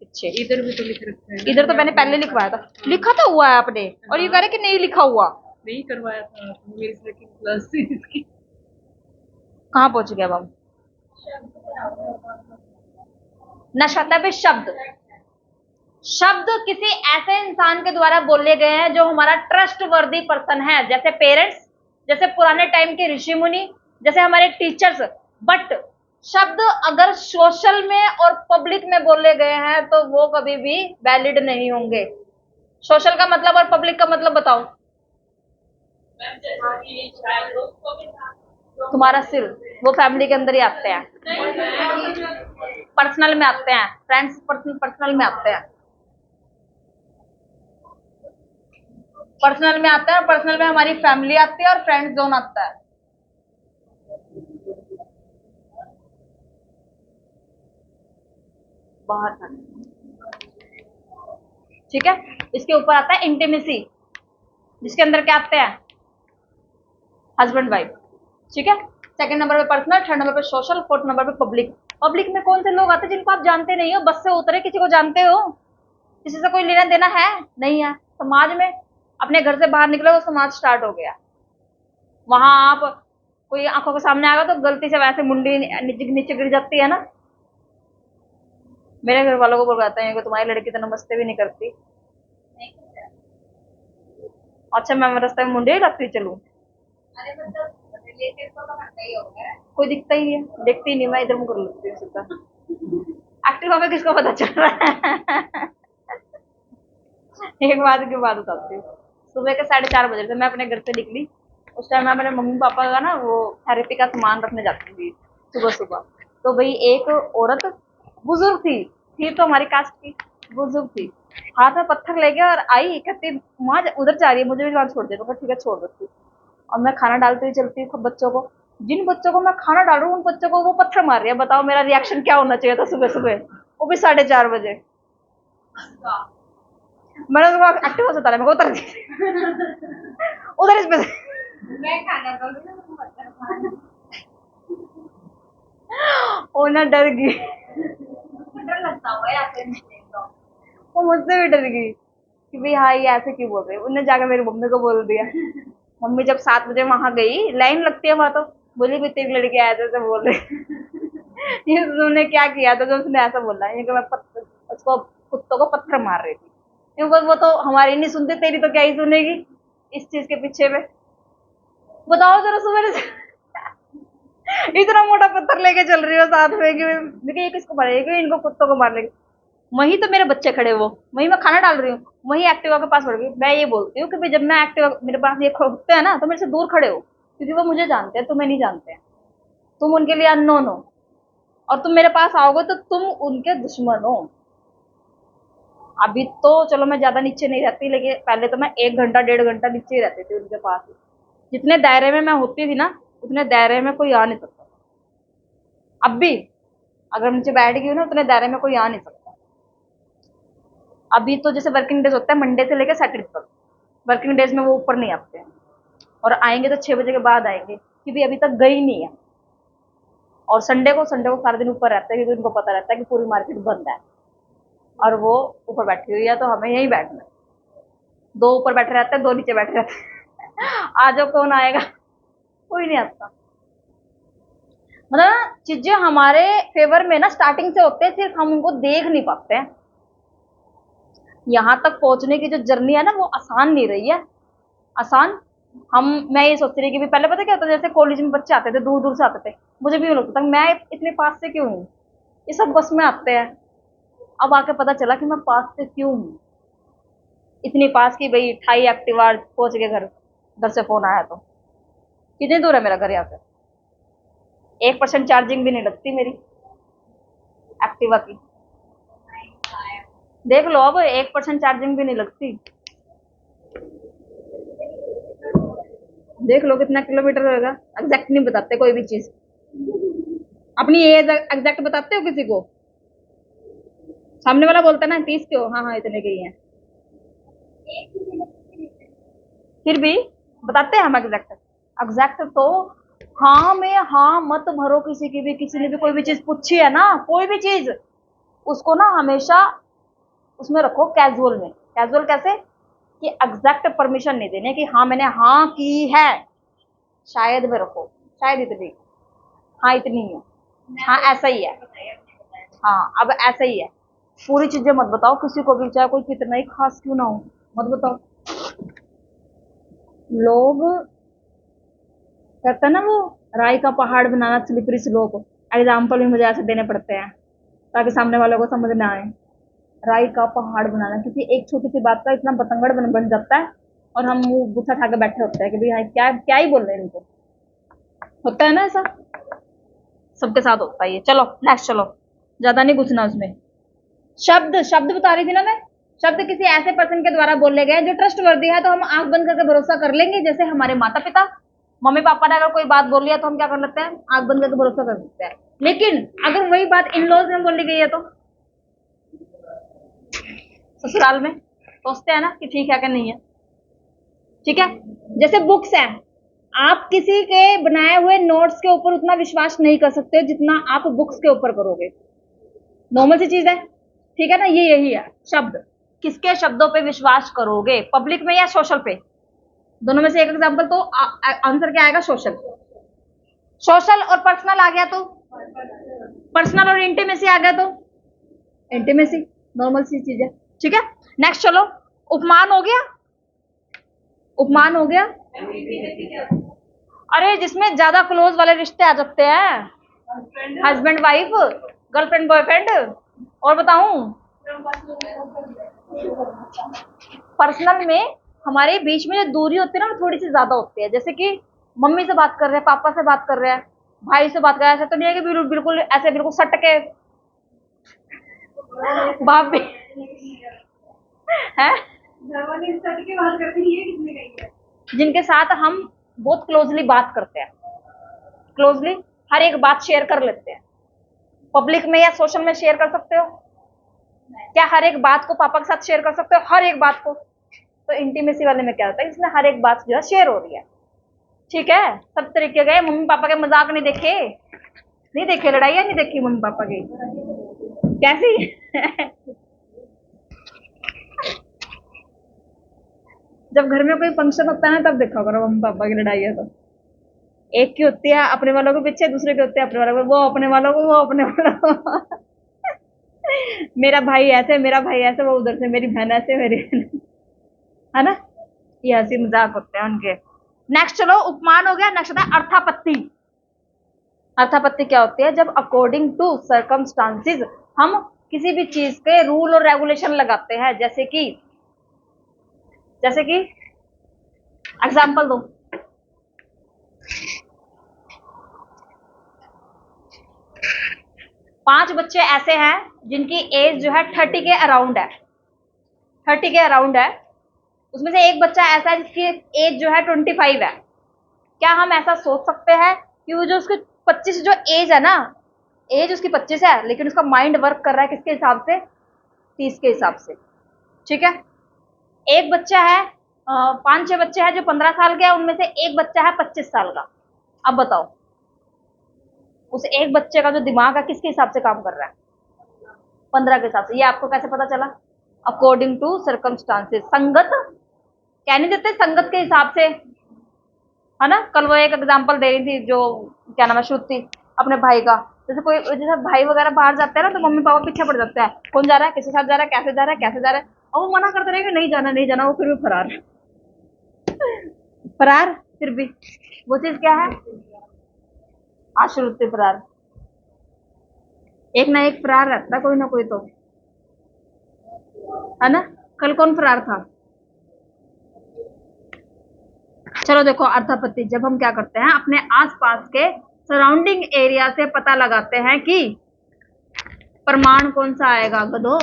पीछे। इधर भी तो लिख रखा है। इधर तो मैंने पहले लिखवाया था, लिखा तो हुआ है आपने, और ये कह रहे कि नहीं लिखा हुआ। नहीं करवाया था मेरी सेकंड क्लास से इसकी। कहाँ पहुंच गया अब? नशता भी शब्द, शब्द किसी ऐसे इंसान के द्वारा बोले गए हैं जो हमारा ट्रस्ट वर्दी पर्सन है, जैसे पेरेंट्स, जैसे पुराने टाइम के ऋषि मुनि, जैसे हमारे टीचर्स। बट शब्द अगर सोशल में और पब्लिक में बोले गए हैं तो वो कभी भी वैलिड नहीं होंगे। सोशल का मतलब और पब्लिक का मतलब बताओ। तुम्हारा सिर, वो फैमिली के अंदर ही आते हैं, पर्सनल में आते हैं, फ्रेंड्स पर्सनल में आते हैं, पर्सनल में आता है, और पर्सनल में हमारी फैमिली आती है और फ्रेंड जोन आता है। बाहर था, ठीक है। इसके ऊपर आता है इंटीमेसी, जिसके अंदर क्या आते हैं? हस्बैंड वाइफ, ठीक है। सेकंड नंबर पे पर्सनल, थर्ड नंबर पे सोशल, फोर्थ नंबर पे पब्लिक। पब्लिक में कौन से लोग आते हैं जिनको आप जानते नहीं हो? बस से उतरे किसी को जानते हो? किसी से कोई लेना देना है? नहीं है। समाज में अपने घर से बाहर निकले वो समाज स्टार्ट हो गया। वहां आप कोई आंखों के सामने आएगा तो गलती से वैसे मुंडी नीचे गिर जाती है ना। मेरे घर वालों को बोल जाते हैं कि तुम्हारी लड़की तो नमस्ते भी नहीं करती। अच्छा मैं रास्ते में मुंडे रखती चलूं? कोई दिखता ही है, देखती नहीं, मैं इधर मुंह कर लेती हूँ सीधा। एक्टिवा में किसको पता चल रहा है? एक बात की बात बताती हूँ। सुबह के 4:30 बजे से मैं अपने घर से निकली। उस टाइम मैं मेरे मम्मी पापा का ना वो थेरेपी का सामान रखने जाती थी सुबह सुबह। तो भाई एक औरत बुजुर्ग थी तो हमारी कास्ट की बुजुर्ग थी, हाथ में पत्थर लेके और आई, कहती वहां उधर जा रही है, मुझे भी वहां छोड़ दे। तो ठीक है छोड़ देती। और मैं खाना डालते हुए चलती हूँ बच्चों को, जिन बच्चों को मैं खाना डाल रही हूँ उन बच्चों को वो पत्थर मार रही है। बताओ मेरा रिएक्शन क्या होना चाहिए था सुबह सुबह, वो भी 4:30 बजे। मैंने उसको एक्टिवा से उतारा, मैं उतर उधर इस पे मैं खाना डाल रही हूँ, वो ना डर गई, डर लगता हुआ वो मुझसे भी डर गई कि भाई हाँ ये ऐसे क्यों बोल रहे। उन्होंने जाकर मेरी मम्मी को बोल दिया। मम्मी जब 7 बजे वहां गई, लाइन लगती है वहां, तो बोली भी तेरी लड़के ऐसे ऐसे बोल रहे। ये तुमने क्या किया था जो उसने ऐसा बोला? ये मैं उसको कुत्तों को पत्थर मार रही थी। क्योंकि वो तो हमारी नहीं सुनती, तेरी तो क्या ही सुनेगी इस चीज के पीछे में। बताओ जरा सुबह से इतना मोटा पत्थर लेके चल रही हो साथ में कि ये किसको मारेगी, इनको कुत्तों को मार लेगी। वहीं तो मेरे बच्चे खड़े, वो वहीं मैं खाना डाल रही हूँ, वहीं एक्टिवा के पास बढ़ गई। मैं ये बोलती हूँ कि भाई जब मैं एक्टिवा मेरे पास ये खोते हैं ना तो मेरे से दूर खड़े हो, क्योंकि वो मुझे जानते हैं, तुम्हें नहीं जानते हैं। तुम उनके लिए अननोन हो, और तुम मेरे पास आओगे तो तुम उनके दुश्मन हो। अभी तो चलो मैं ज्यादा नीचे नहीं रहती, लेकिन पहले तो मैं 1 घंटा 1.5 घंटा नीचे ही रहती थी उनके पास। जितने दायरे में मैं होती थी ना उतने दायरे में कोई आ नहीं सकता। अब भी अगर नीचे बैठ गई हूँ ना उतने दायरे में कोई आ नहीं सकता। अभी तो जैसे वर्किंग डेज होता है मंडे से लेकर सैटरडे तक, वर्किंग डेज में वो ऊपर नहीं आते हैं, और आएंगे तो 6 बजे के बाद आएंगे, क्योंकि अभी तक गई नहीं है। और संडे को सारा दिन ऊपर रहता है, क्योंकि उनको पता रहता है कि पूरी मार्केट बंद है और वो ऊपर बैठी हुई है, तो हमें यहीं बैठना है। 2 ऊपर बैठे रहते हैं, 2 नीचे बैठे रहते हैं। आज कौन आएगा? कोई नहीं आता। मतलब ना चीजें हमारे फेवर में ना स्टार्टिंग से होते हैं, सिर्फ हम उनको देख नहीं पाते हैं। यहाँ तक पहुंचने की जो जर्नी है ना वो आसान नहीं रही है। आसान, हम मैं ये सोचती रही कि भी पहले पता क्या होता था, जैसे कॉलेज में बच्चे आते थे दूर दूर से आते थे, मुझे भी ये लगता था मैं इतने पास से क्यों हूँ, ये सब बस में आते हैं। अब आके पता चला कि मैं पास से क्यों हूँ, इतनी पास की भाई 28 एक्टिवा पहुंच के घर से फोन आया तो। कितनी दूर है मेरा घर यहाँ से? 1% चार्जिंग भी नहीं लगती मेरी एक्टिवा की। देख लो, अब 1% चार्जिंग भी नहीं लगती। देख लो कितना किलोमीटर होगा, एग्जैक्ट नहीं बताते कोई भी चीज। अपनी एज एग्जैक्ट बताते हो किसी को? सामने वाला बोलता है ना 30 के हो, हाँ हाँ इतने के ही हैं, फिर भी बताते हैं हम एग्जैक्ट। एग्जैक्ट तो हाँ में हाँ मत भरो किसी की भी। किसी ने भी कोई भी चीज पूछी है ना, कोई भी चीज, उसको ना हमेशा उसमें रखो कैजुअल में। कैजुअल कैसे कि एग्जैक्ट परमिशन नहीं देने कि हाँ मैंने हाँ की है, शायद में रखो, शायद इतनी, हाँ इतनी है, हाँ ऐसा ही है, हाँ अब ऐसा ही है। पूरी चीजें मत बताओ किसी को भी, चाहे कोई कितना ही खास क्यों ना हो, मत बताओ। लोग कहते हैं ना वो, राई का पहाड़ बनाना स्लिपरी स्लोप, एग्जाम्पल भी मुझे ऐसे देने पड़ते हैं ताकि सामने वालों को समझ में आए। राई का पहाड़ बनाना, क्योंकि एक छोटी सी बात का इतना बतंगड़ बन जाता है, और हम मुंह गुस्सा खा के बैठे होते हैं कि भाई क्या क्या ही बोल रहे हैं इनको। होता है ना ऐसा, सबके साथ होता है ये। चलो नेक्स्ट, चलो ज्यादा नहीं घुसना उसमें। शब्द, शब्द बता रही थी ना मैं। शब्द किसी ऐसे पर्सन के द्वारा बोले गए जो ट्रस्ट वर्दी है, तो हम आंख बंद करके भरोसा कर लेंगे। जैसे हमारे माता पिता, मम्मी पापा ने अगर कोई बात बोल लिया तो हम क्या कर लेते हैं, आंख बंद करके भरोसा कर सकते हैं। लेकिन अगर वही बात इन लॉज में बोली गई है तो ससुराल में सोचते हैं ना कि ठीक है कि नहीं है। ठीक है, जैसे बुक्स है, आप किसी के बनाए हुए नोट्स के ऊपर उतना विश्वास नहीं कर सकते जितना आप बुक्स के ऊपर करोगे। नॉर्मल सी चीज है, ठीक है ना, ये यही है शब्द। किसके शब्दों पे विश्वास करोगे, पब्लिक में या सोशल पे? दोनों में से एक एग्जांपल, तो आंसर क्या आएगा, सोशल। सोशल और पर्सनल आ गया तो पर्सनल, और इंटीमेसी आ गया तो इंटीमेसी, नॉर्मल सी चीज है। ठीक है, नेक्स्ट चलो। उपमान हो गया, उपमान हो गया। अरे जिसमें ज्यादा क्लोज वाले रिश्ते आ सकते हैं, हस्बैंड वाइफ, गर्लफ्रेंड बॉयफ्रेंड, और बताऊं पर्सनल में हमारे बीच में जो दूरी होती है ना वो थोड़ी सी ज्यादा होती है। जैसे कि मम्मी से बात कर रहे हैं, पापा से बात कर रहे हैं, भाई से बात कर रहे हैं, ऐसा तो नहीं है कि बिल्कुल बिल्कुल ऐसे बिल्कुल सट के भाभी है, जिनके साथ हम बहुत क्लोजली बात करते हैं, क्लोजली हर एक बात शेयर कर लेते हैं। पब्लिक में या सोशल में शेयर कर सकते हो क्या? हर एक बात को पापा के साथ शेयर कर सकते हो, हर एक बात को? तो इंटीमेसी वाले में क्या होता है, इसमें हर एक बात जो है शेयर हो रही है। ठीक है, सब तरीके गए, मम्मी पापा के मजाक नहीं देखे, नहीं देखे, लड़ाइयां नहीं देखी मम्मी पापा की कैसी जब घर में कोई फंक्शन होता है ना तब देखा करो मम्मी पापा की लड़ाइयां। तो एक की होती है अपने वालों के पीछे, दूसरे की होती है अपने वालों को, वो अपने वालों को, वो अपने वालों को मेरा भाई ऐसे, मेरा भाई ऐसे, वो उधर से मेरी बहन ऐसे, मेरी है ना, ये हंसी मजाक होते हैं उनके। नेक्स्ट चलो, उपमान हो गया। नेक्स्ट होता है अर्थापत्ति। अर्थापत्ति क्या होती है? जब अकॉर्डिंग टू सर्कमस्टांसिस हम किसी भी चीज के रूल और रेगुलेशन लगाते हैं। जैसे कि एग्जाम्पल दो। 5 बच्चे ऐसे हैं जिनकी एज जो है 30 के अराउंड है, 30 के अराउंड है। उसमें से एक बच्चा ऐसा है जिसकी एज जो है 25 है। क्या हम ऐसा सोच सकते हैं कि वो जो उसकी 25 जो एज है ना, एज उसकी 25 है, लेकिन उसका माइंड वर्क कर रहा है किसके हिसाब से? 30 के हिसाब से। ठीक है, एक बच्चा है, 5-6 बच्चे हैं जो 15 साल के हैं, उनमें से एक बच्चा है 25 साल का। अब बताओ उस एक बच्चे का जो दिमाग है किसके हिसाब से काम कर रहा है? 15 के हिसाब से। ये आपको कैसे पता चला? अकॉर्डिंग टू सर्कमस्टांसेस, संगत कह नहीं देते, संगत के हिसाब से, है ना। कल वो एक एग्जांपल दे रही थी जो क्या नाम है, श्रुति, अपने भाई का। जैसे भाई वगैरह बाहर जाते हैं ना, तो मम्मी पापा पीछे पड़ जाते हैं, कौन जा रहा है, किसके साथ जा रहा है, कैसे जा रहा है, कैसे जा रहा है, और वो मना करते रहेंगे नहीं जाना नहीं जाना, वो फिर भी फरार। फरार फिर भी वो चीज क्या है, आश्रुति फरार। एक ना एक फरार रहता है, कोई ना कोई तो, है ना। कल कौन फरार था। चलो देखो, अर्थापत्ति जब हम क्या करते हैं, अपने आसपास के सराउंडिंग एरिया से पता लगाते हैं कि प्रमाण कौन सा आएगा गधो।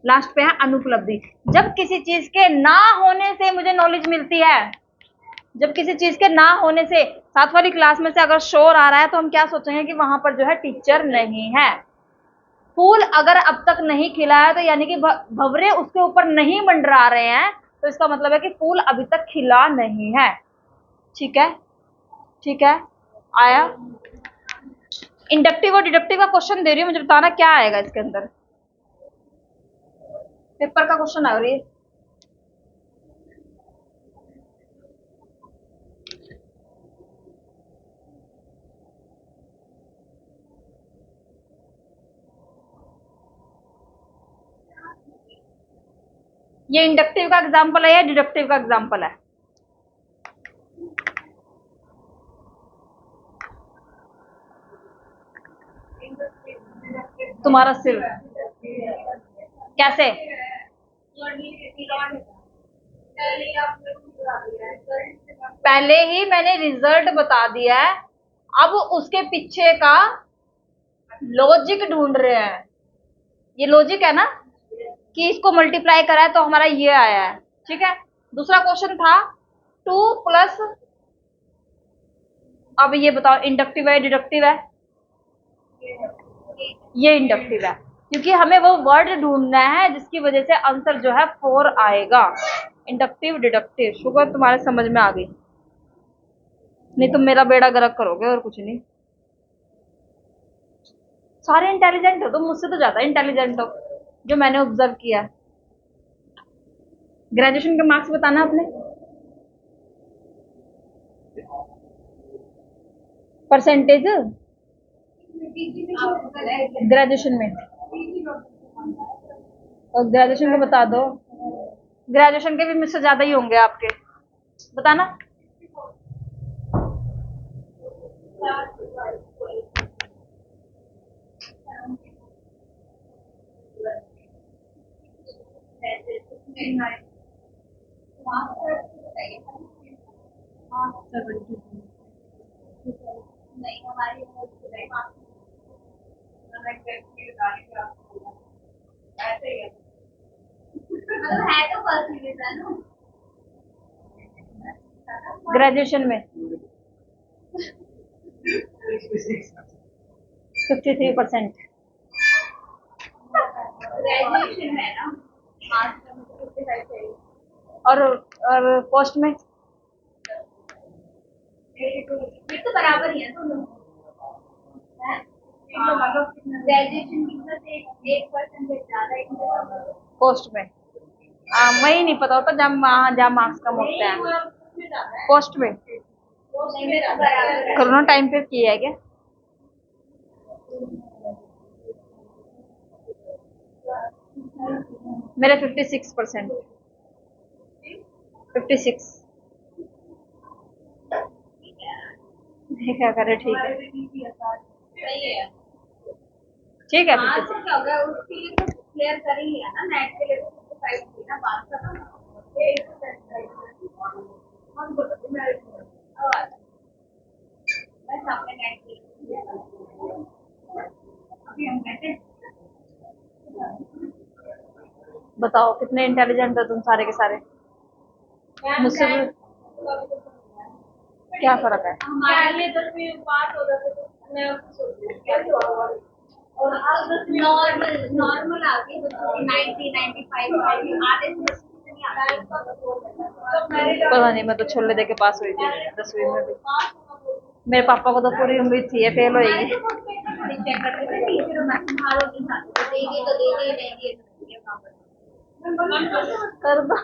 लास्ट पे है अनुपलब्धि। जब किसी चीज के ना होने से मुझे नॉलेज मिलती है, जब किसी चीज के ना होने से, 7वीं क्लास में से अगर शोर आ रहा है तो हम क्या सोचेंगे कि वहां पर जो है टीचर नहीं है। फूल अगर अब तक नहीं खिला है तो यानी कि भंवरे उसके ऊपर नहीं मंडरा रहे हैं, तो इसका मतलब है कि फूल अभी तक खिला नहीं है। ठीक है, ठीक है, आया। इंडक्टिव और डिडक्टिव का क्वेश्चन दे रही हूँ, मुझे बताना क्या आएगा इसके अंदर। पेपर का क्वेश्चन आ रही है। ये इंडक्टिव का एग्जाम्पल है या डिडक्टिव का एग्जाम्पल है। तुम्हारा सिर कैसे, पहले ही मैंने रिजल्ट बता दिया है, अब उसके पीछे का लॉजिक ढूंढ रहे हैं। ये लॉजिक है ना, कि इसको मल्टीप्लाई करा है तो हमारा ये आया है। ठीक है, दूसरा क्वेश्चन था 2 प्लस, अब ये बताओ इंडक्टिव है डिडक्टिव है। ये इंडक्टिव है, क्योंकि हमें वो वर्ड ढूंढना है जिसकी वजह से आंसर जो है 4 आएगा। इंडक्टिव डिडक्टिव, शुगर तुम्हारे समझ में आ गई, नहीं तुम मेरा बेड़ा गर्क करोगे और कुछ नहीं। सारे इंटेलिजेंट हो तुम, मुझसे तो ज्यादा इंटेलिजेंट हो जो मैंने ऑब्जर्व किया। ग्रेजुएशन के मार्क्स बताना अपने, परसेंटेज ग्रेजुएशन में, और ग्रेजुएशन के बता दो। ग्रेजुएशन के भी मुझसे ज्यादा ही होंगे आपके, बताना। ग्रेजुएशन में 53%। और पोस्ट में तो बराबर ही है दोनों। पोस्ट में वही नहीं पता होता जब मार्क्स कम होते हैं। पोस्ट में कोरोना टाइम पे किया है क्या। मेरे 56%। 56 क्या करे, ठीक है ठीक है। 56 क्लियर कर ही लिया ना, नेट के लिए तो 55 थी ना, बात खत्म। बताओ कितने इंटेलिजेंट हो तुम सारे के सारे, मुझसे क्या फर्क है। हमारे लिए 10वीं पास हो जाते तो मैं और नॉर्मल नॉर्मल आ गई, 90 95 आधे से पता नहीं, मैं तो छोले देके पास हुई थी 10वीं में भी। मेरे पापा को तो पूरी उम्मीद थी ये फेल होएगी। कर दो।